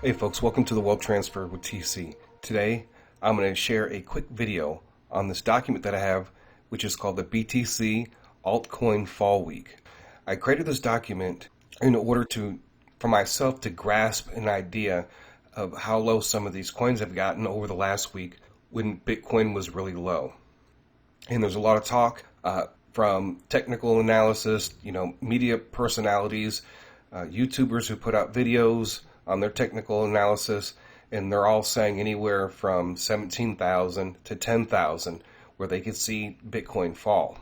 Hey folks, welcome to the Wealth Transfer with TC. Today, I'm going to share a quick video on this document that I have, which is called the BTC Altcoin Fall Week. I created this document in order for myself to grasp an idea of how low some of these coins have gotten over the last week when Bitcoin was really low. And there's a lot of talk from technical analysis, media personalities, YouTubers who put out videos on their technical analysis, and they're all saying anywhere from 17,000 to 10,000 where they could see Bitcoin fall.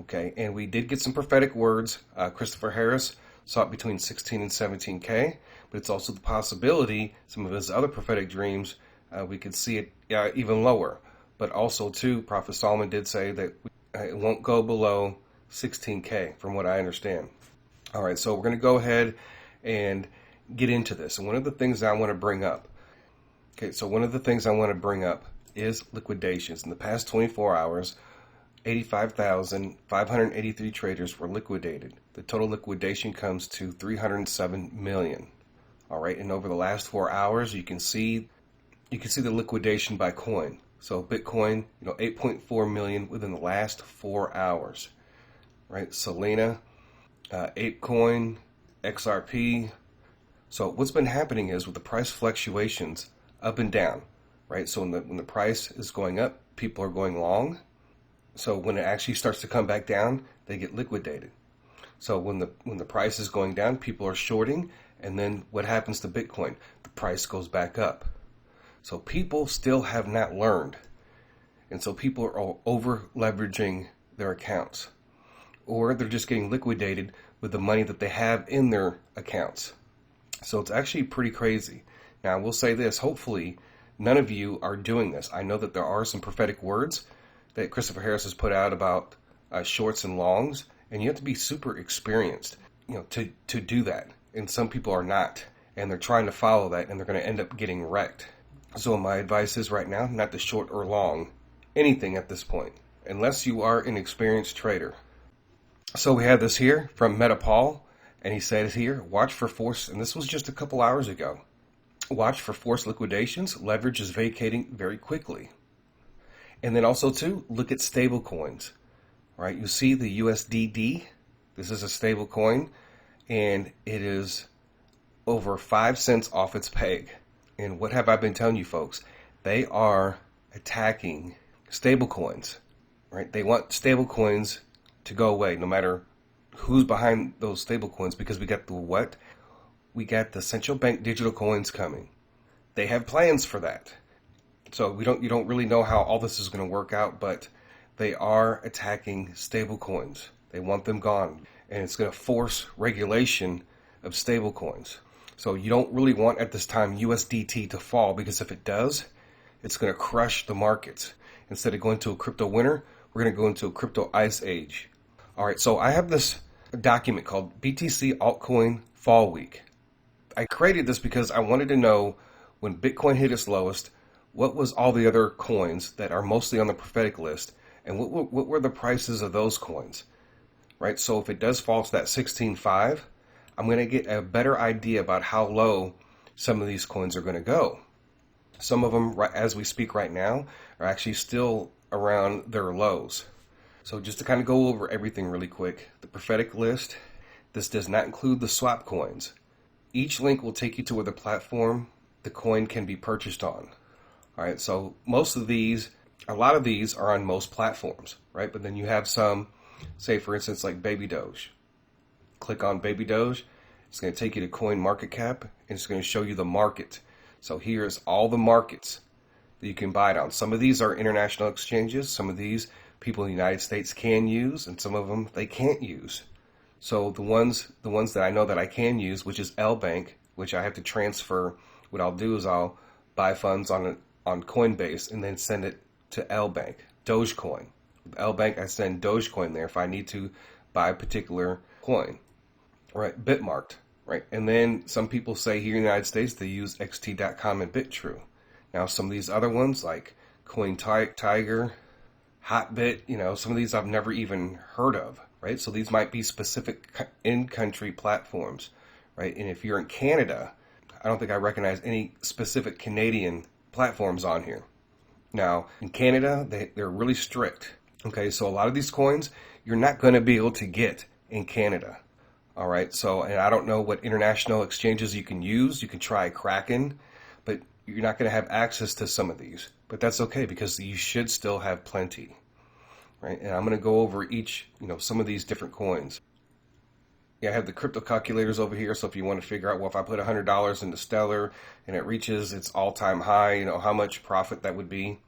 Okay, and we did get some prophetic words. Christopher Harris saw it between 16 and 17K, but it's also the possibility, some of his other prophetic dreams, we could see it even lower. But also, too, Prophet Solomon did say that it won't go below 16K, from what I understand. All right, so we're going to go ahead and get into this. And one of the things I want to bring up, is liquidations. In the past 24 hours, 85,583 traders were liquidated. The total liquidation comes to 307 million. All right, and over the last 4 hours, you can see the liquidation by coin. So Bitcoin, 8.4 million within the last 4 hours. Right, Solana, ApeCoin, XRP. So what's been happening is with the price fluctuations up and down, right? So when the price is going up, people are going long. So when it actually starts to come back down, they get liquidated. So when the price is going down, people are shorting, and then what happens to Bitcoin? The price goes back up. So people still have not learned. And so people are over leveraging their accounts, or they're just getting liquidated with the money that they have in their accounts. So it's actually pretty crazy. Now, I will say this, hopefully none of you are doing this. I know that there are some prophetic words that Christopher Harris has put out about shorts and longs, and you have to be super experienced, to do that. And some people are not, and they're trying to follow that, and they're going to end up getting wrecked. So my advice is right now, not to short or long anything at this point, unless you are an experienced trader. So we have this here from Metapol, and he says here, watch for force, and this was just a couple hours ago, watch for forced liquidations. Leverage is vacating very quickly. And then also, too, look at stablecoins, right? You see the USDD. This is a stable coin, and it is over 5 cents off its peg. And what have I been telling you, folks? They are attacking stablecoins, right? They want stablecoins to go away, no matter who's behind those stablecoins, because we got the central bank digital coins coming. They have plans for that. So you don't really know how all this is going to work out, but they are attacking stablecoins. They want them gone, and it's going to force regulation of stablecoins. So you don't really want at this time USDT to fall, because if it does, it's going to crush the markets. Instead of going to a crypto winter, we're going to go into a crypto ice age. All right, so I have this document called BTC Altcoin Fall Week. I created this because I wanted to know when Bitcoin hit its lowest, what was all the other coins that are mostly on the prophetic list, and what were the prices of those coins, right? So if it does fall to that 16.5, I'm going to get a better idea about how low some of these coins are going to go. Some of them, as we speak right now, are actually still around their lows. So just to kind of go over everything really quick, the prophetic list, this does not include the swap coins. Each link will take you to where the platform the coin can be purchased on. All right, so a lot of these are on most platforms, right? But then you have some, say for instance, like Baby Doge. Click on Baby Doge, it's going to take you to Coin Market Cap, and it's going to show you the market. So here's all the markets that you can buy it on. Some of these are international exchanges. Some of these people in the United States can use, and some of them they can't use. So the ones that I know that I can use, which is LBank, which I have to transfer. What I'll do is I'll buy funds on Coinbase and then send it to LBank. Dogecoin. With LBank, I send Dogecoin there if I need to buy a particular coin. Right, Bitmarked. Right, and then some people say here in the United States they use xt.com and Bittrex. Now some of these other ones like Coin Tiger, Hotbit, some of these I've never even heard of, right? So these might be specific in-country platforms, right? And if you're in Canada, I don't think I recognize any specific Canadian platforms on here. Now, in Canada, they're really strict. Okay, so a lot of these coins, you're not going to be able to get in Canada. All right, so, and I don't know what international exchanges you can use. You can try Kraken, but you're not going to have access to some of these. But that's okay, because you should still have plenty. Right, and I'm going to go over each, some of these different coins. Yeah, I have the crypto calculators over here, so if you want to figure out, well, if I put $100 into Stellar and it reaches its all-time high, how much profit that would be.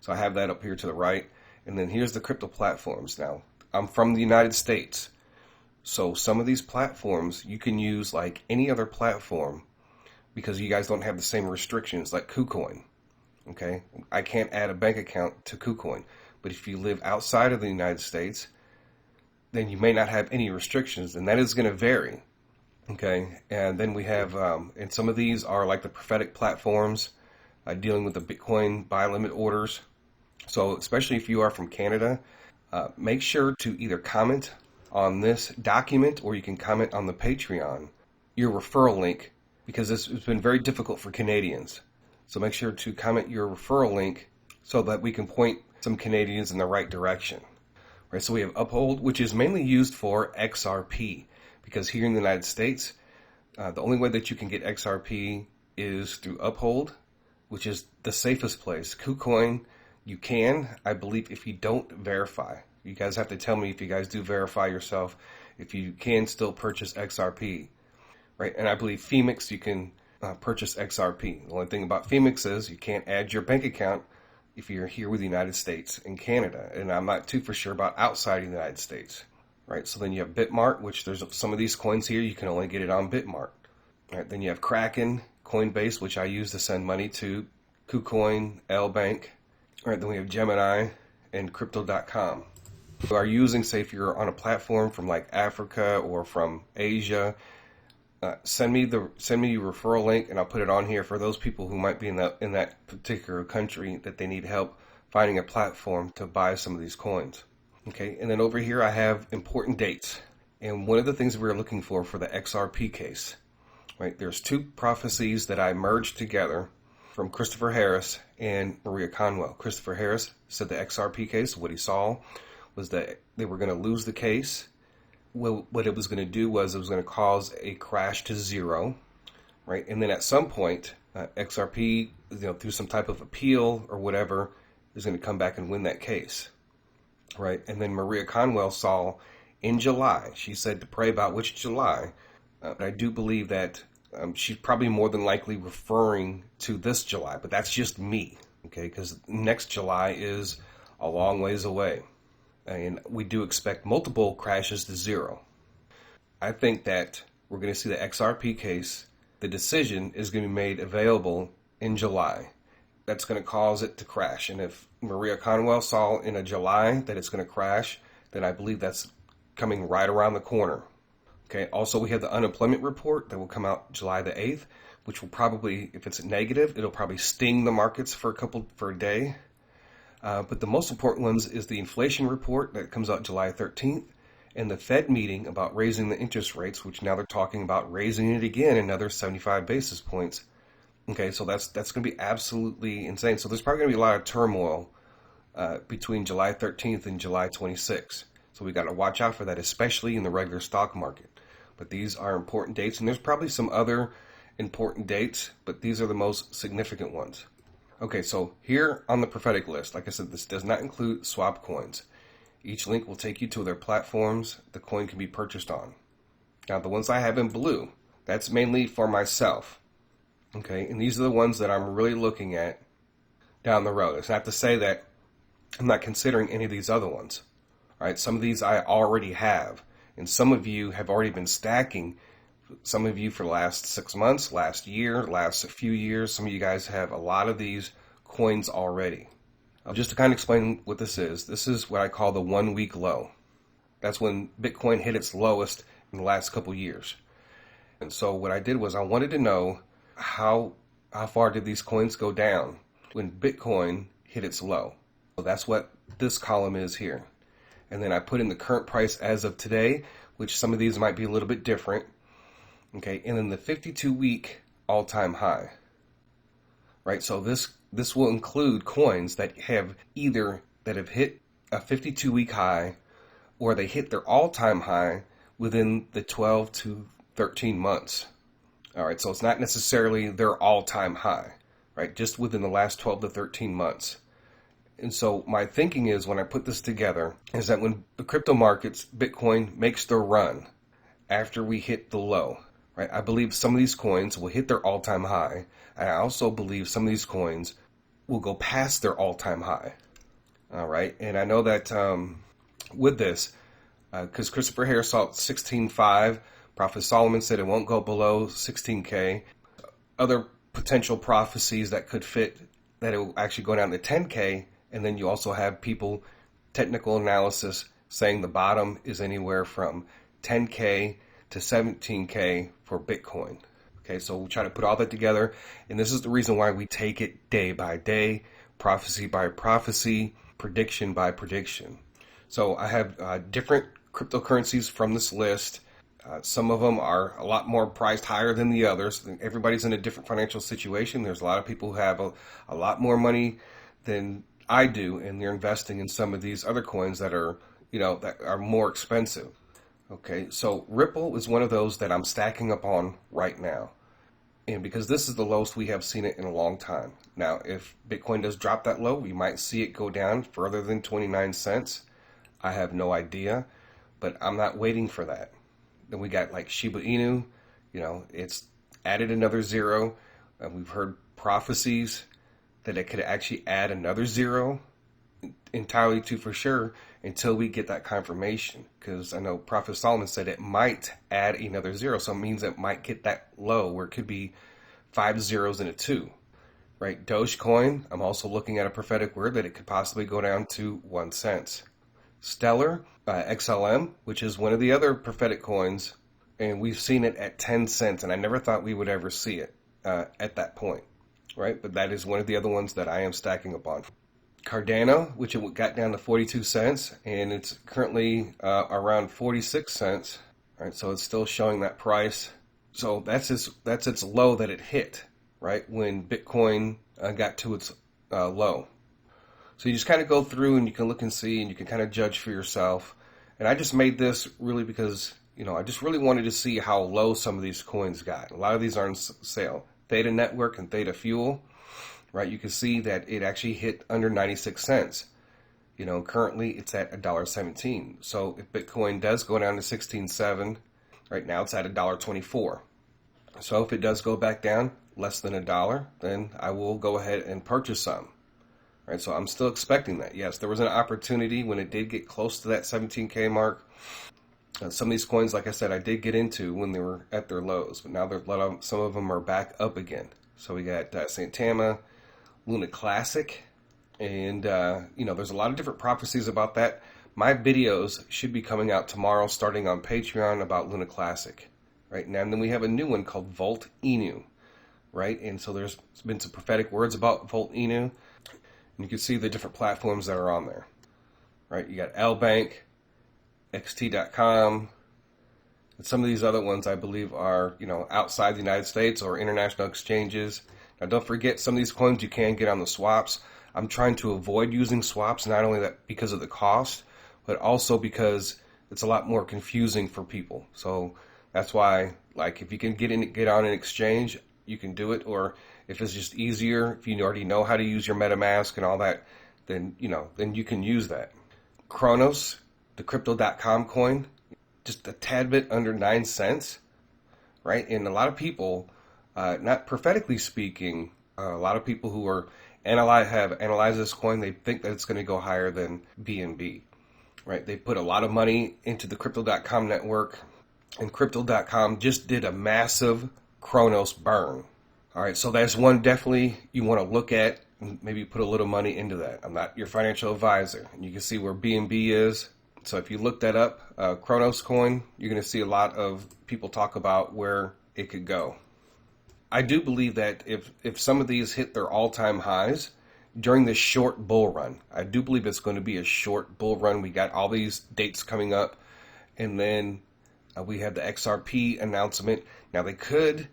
So I have that up here to the right. And then here's the crypto platforms. Now, I'm from the United States, so some of these platforms you can use like any other platform because you guys don't have the same restrictions like Kucoin. Okay, I can't add a bank account to Kucoin, but if you live outside of the United States, then you may not have any restrictions, and that is going to vary. Okay, and then we have, and some of these are like the Prophetic platforms, dealing with the Bitcoin buy limit orders. So especially if you are from Canada, make sure to either comment on this document or you can comment on the Patreon, your referral link, because this has been very difficult for Canadians. So make sure to comment your referral link so that we can point some Canadians in the right direction. Right, so we have UPHOLD, which is mainly used for XRP, because here in the United States, the only way that you can get XRP is through UPHOLD, which is the safest place. Kucoin, you can, I believe, if you don't verify. You guys have to tell me if you guys do verify yourself, if you can still purchase XRP. Right, and I believe Phemex, you can purchase XRP. The only thing about Phemex is you can't add your bank account if you're here with the United States and Canada. And I'm not too for sure about outside of the United States. Right, so then you have Bitmart, which there's some of these coins here, you can only get it on Bitmart. Right, then you have Kraken, Coinbase, which I use to send money to, Kucoin, LBank. Right, then we have Gemini and Crypto.com. You are using, say if you're on a platform from like Africa or from Asia, send me your referral link and I'll put it on here for those people who might be in that particular country that they need help finding a platform to buy some of these coins. Okay, and then over here I have important dates. And one of the things we're looking for the XRP case, right? There's two prophecies that I merged together from Christopher Harris and Maria Conwell. Christopher Harris said the XRP case, what he saw was that they were going to lose the case. Well, what it was going to do was it was going to cause a crash to zero, right? And then at some point, XRP, through some type of appeal or whatever, is going to come back and win that case, right? And then Maria Conwell saw in July, she said to pray about which July. But I do believe that she's probably more than likely referring to this July, but that's just me, okay? Because next July is a long ways away. And we do expect multiple crashes to zero. I think that we're going to see the XRP case, the decision is going to be made available in July. That's going to cause it to crash. And if Maria Conwell saw in a July that it's going to crash, then I believe that's coming right around the corner. Okay. Also, we have the unemployment report that will come out July the 8th, which will probably, if it's negative, it'll probably sting the markets for a day. But the most important ones is the inflation report that comes out July 13th and the Fed meeting about raising the interest rates, which now they're talking about raising it again another 75 basis points. Okay, so that's going to be absolutely insane. So there's probably going to be a lot of turmoil between July 13th and July 26th. So we got to watch out for that, especially in the regular stock market. But these are important dates, and there's probably some other important dates, but these are the most significant ones. Okay, so here on the Prophetic list, like I said, this does not include swap coins. Each link will take you to their platforms the coin can be purchased on. Now, the ones I have in blue, that's mainly for myself. Okay, and these are the ones that I'm really looking at down the road. It's not to say that I'm not considering any of these other ones. All right, some of these I already have, and some of you have already been stacking. Some of you for the last 6 months, last year, last few years. Some of you guys have a lot of these coins already. Just to kind of explain what this is what I call the 1 week low. That's when Bitcoin hit its lowest in the last couple years. And so what I did was I wanted to know how far did these coins go down when Bitcoin hit its low. So that's what this column is here. And then I put in the current price as of today, which some of these might be a little bit different. Okay, and then the 52-week all-time high, right? So this will include coins that have hit a 52-week high, or they hit their all-time high within the 12 to 13 months. All right, so it's not necessarily their all-time high, right? Just within the last 12 to 13 months. And so my thinking is, when I put this together, is that when the crypto markets, Bitcoin makes their run after we hit the low, right? I believe some of these coins will hit their all-time high. And I also believe some of these coins will go past their all-time high. All right, and I know that with this, because Christopher Hare saw 16.5, Prophet Solomon said it won't go below 16K. Other potential prophecies that could fit, that it will actually go down to 10K. And then you also have people, technical analysis, saying the bottom is anywhere from 10K to 17K for Bitcoin. Okay, so we'll try to put all that together. And this is the reason why we take it day by day, prophecy by prophecy, prediction by prediction. So I have different cryptocurrencies from this list. Some of them are a lot more priced higher than the others. Everybody's in a different financial situation. There's a lot of people who have a lot more money than I do, and they're investing in some of these other coins that are, that are more expensive. Okay, so Ripple is one of those that I'm stacking up on right now. And because this is the lowest we have seen it in a long time. Now, if Bitcoin does drop that low, we might see it go down further than 29 cents. I have no idea, but I'm not waiting for that. Then we got like Shiba Inu, it's added another zero. We've heard prophecies that it could actually add another zero, entirely too for sure, until we get that confirmation. Because I know Prophet Solomon said it might add another zero, so it means it might get that low where it could be 5 zeros and a 2. Right? Dogecoin, I'm also looking at a prophetic word that it could possibly go down to 1 cent. Stellar, XLM, which is one of the other prophetic coins, and we've seen it at 10 cents, and I never thought we would ever see it at that point, right? But that is one of the other ones that I am stacking up on. Cardano, which it got down to 42 cents, and it's currently around 46 cents, right? So it's still showing that price. So that's its low that it hit, right, when Bitcoin got to its low. So you just kind of go through and you can look and see, and you can kind of judge for yourself. And I just made this really because, I just really wanted to see how low some of these coins got. A lot of these are on sale. Theta Network and Theta Fuel, right? You can see that it actually hit under 96 cents. Currently it's at $1.17. So if Bitcoin does go down to 16.7, right now it's at $1.24. So if it does go back down less than $1, then I will go ahead and purchase some. Right, so I'm still expecting that. Yes, there was an opportunity when it did get close to that 17K mark. Some of these coins, like I said, I did get into when they were at their lows, but now some of them are back up again. So we got St. Tama, Luna Classic, and there's a lot of different prophecies about that. My videos should be coming out tomorrow, starting on Patreon, about Luna Classic. Right now, and then we have a new one called Volt Inu, right? And so there's been some prophetic words about Volt Inu. And you can see the different platforms that are on there, right? You got LBank, XT.com, and some of these other ones I believe are, outside the United States or international exchanges. Now, don't forget, some of these coins you can get on the swaps. I'm trying to avoid using swaps, not only that because of the cost, but also because it's a lot more confusing for people. So that's why, if you can get on an exchange, you can do it, or if it's just easier, if you already know how to use your MetaMask and all that, then you can use that. Kronos, the Crypto.com coin, just a tad bit under 9 cents, right? And a lot of people, not prophetically speaking, a lot of people who have analyzed this coin, they think that it's going to go higher than BNB, right? They put a lot of money into the Crypto.com network, and Crypto.com just did a massive Kronos burn. All right, so that's one definitely you want to look at and maybe put a little money into that. I'm not your financial advisor. And you can see where BNB is. So if you look that up, Kronos coin, you're going to see a lot of people talk about where it could go. I do believe that if some of these hit their all-time highs during this short bull run, I do believe it's going to be a short bull run. We got all these dates coming up, and then we have the XRP announcement. Now they could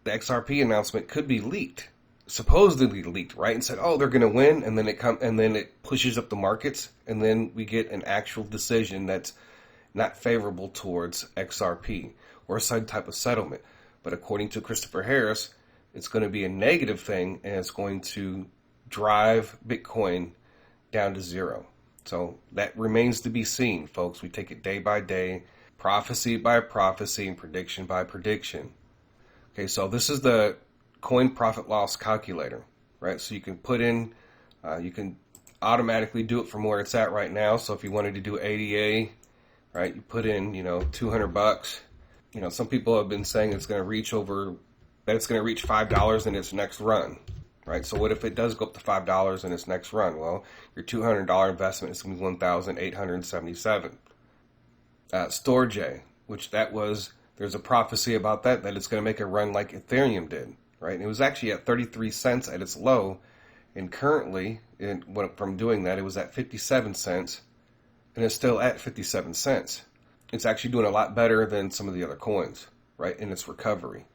the XRP announcement could be leaked, supposedly leaked, right? And said, oh, they're going to win, and then it pushes up the markets, and then we get an actual decision that's not favorable towards XRP or some type of settlement. But according to Christopher Harris, it's going to be a negative thing, and it's going to drive Bitcoin down to zero. So that remains to be seen, folks. We take it day by day, prophecy by prophecy, and prediction by prediction. Okay, so this is the coin profit loss calculator, right? So you can put in, you can automatically do it from where it's at right now. So if you wanted to do ADA, right, you put in, $200. Some people have been saying it's going to reach $5 in its next run, right? So what if it does go up to $5 in its next run? Well, your $200 investment is going to be $1,877. Storj, which there's a prophecy about that it's going to make a run like Ethereum did, right? And it was actually at 33 cents at its low, and currently, from doing that, it was at 57 cents, and it's still at 57 cents. It's actually doing a lot better than some of the other coins, right, in its recovery.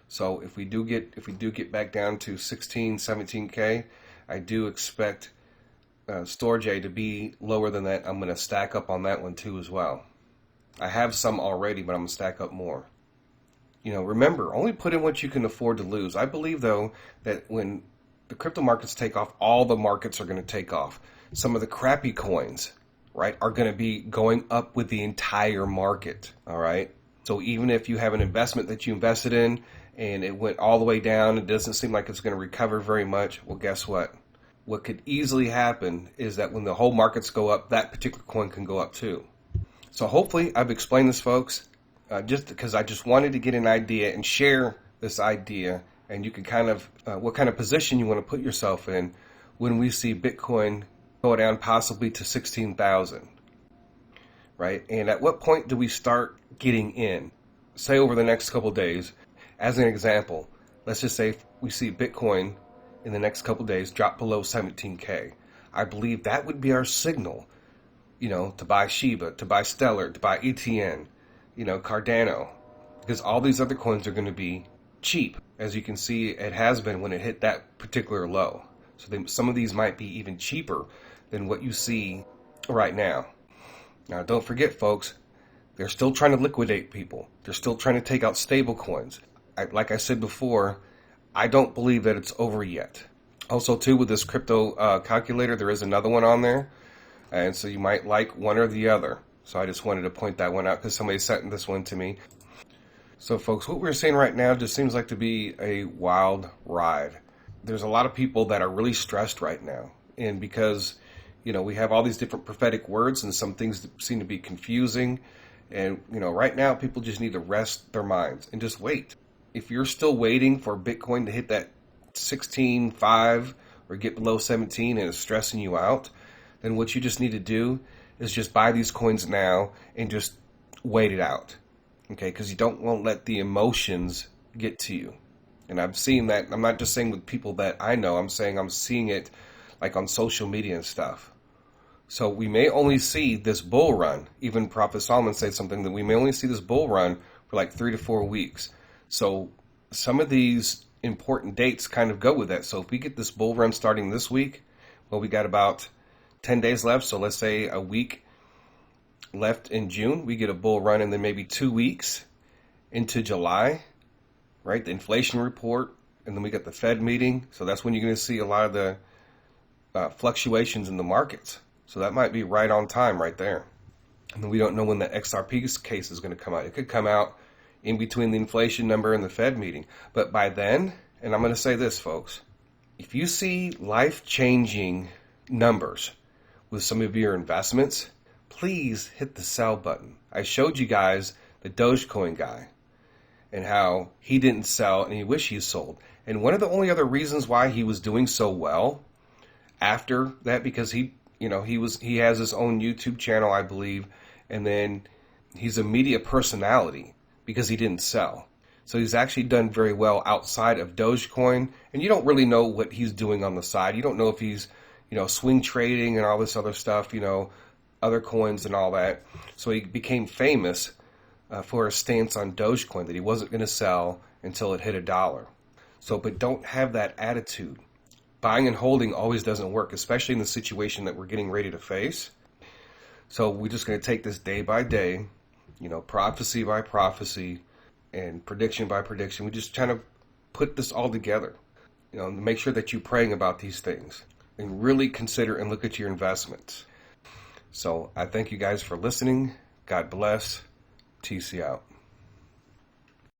So if we do get back down to 16, 17K, I do expect Storj to be lower than that. I'm going to stack up on that one too as well. I have some already, but I'm going to stack up more. Remember, only put in what you can afford to lose. I believe, though, that when the crypto markets take off, all the markets are going to take off. Some of the crappy coins, right, are going to be going up with the entire market, all right? So even if you have an investment that you invested in and it went all the way down, it doesn't seem like it's going to recover very much, well, guess what? What could easily happen is that when the whole markets go up, that particular coin can go up too. So hopefully I've explained this, folks, just because I just wanted to get an idea and share this idea, and you can kind of, what kind of position you want to put yourself in when we see Bitcoin go down possibly to 16,000, right? And at what point do we start getting in? Say over the next couple of days, as an example, let's just say we see Bitcoin in the next couple of days drop below 17K. I believe that would be our signal, to buy Shiba, to buy Stellar, to buy ETN, Cardano, because all these other coins are going to be cheap. As you can see, it has been when it hit that particular low. So some of these might be even cheaper than what you see right now. Now, don't forget, folks, they're still trying to liquidate people. They're still trying to take out stablecoins. Like I said before, I don't believe that it's over yet. Also, too, with this crypto calculator, there is another one on there. And so you might like one or the other. So I just wanted to point that one out because somebody sent this one to me. So, folks, what we're seeing right now just seems like to be a wild ride. There's a lot of people that are really stressed right now. And because, we have all these different prophetic words and some things that seem to be confusing. And, right now people just need to rest their minds and just wait. If you're still waiting for Bitcoin to hit that 16.5 or get below 17 and it's stressing you out, then what you just need to do is just buy these coins now and just wait it out, okay? Because you don't want to let the emotions get to you. And I'm seeing that. I'm not just saying with people that I know. I'm saying I'm seeing it like on social media and stuff. So we may only see this bull run. Even Prophet Solomon said something that we may only see this bull run for like 3 to 4 weeks. So some of these important dates kind of go with that. So if we get this bull run starting this week, well, we got about 10 days left. So let's say a week left in June, we get a bull run, and then maybe 2 weeks into July, right? The inflation report, and then we got the Fed meeting. So that's when you're going to see a lot of the fluctuations in the markets. So that might be right on time right there. And then we don't know when the XRP case is going to come out. It could come out in between the inflation number and the Fed meeting. But by then, and I'm going to say this, folks, if you see life-changing numbers with some of your investments, please hit the sell button. I showed you guys the Dogecoin guy and how he didn't sell and he wished he sold. And one of the only other reasons why he was doing so well after that, because he has his own YouTube channel, I believe, and then he's a media personality because he didn't sell. So he's actually done very well outside of Dogecoin, and you don't really know what he's doing on the side. You don't know if he's, swing trading and all this other stuff, other coins and all that. So he became famous for a stance on Dogecoin that he wasn't going to sell until it hit $1. So, but don't have that attitude. Buying and holding always doesn't work, especially in the situation that we're getting ready to face. So we're just going to take this day by day, prophecy by prophecy and prediction by prediction. We just trying to put this all together, make sure that you're praying about these things and really consider and look at your investments. So I thank you guys for listening. God bless. TC out.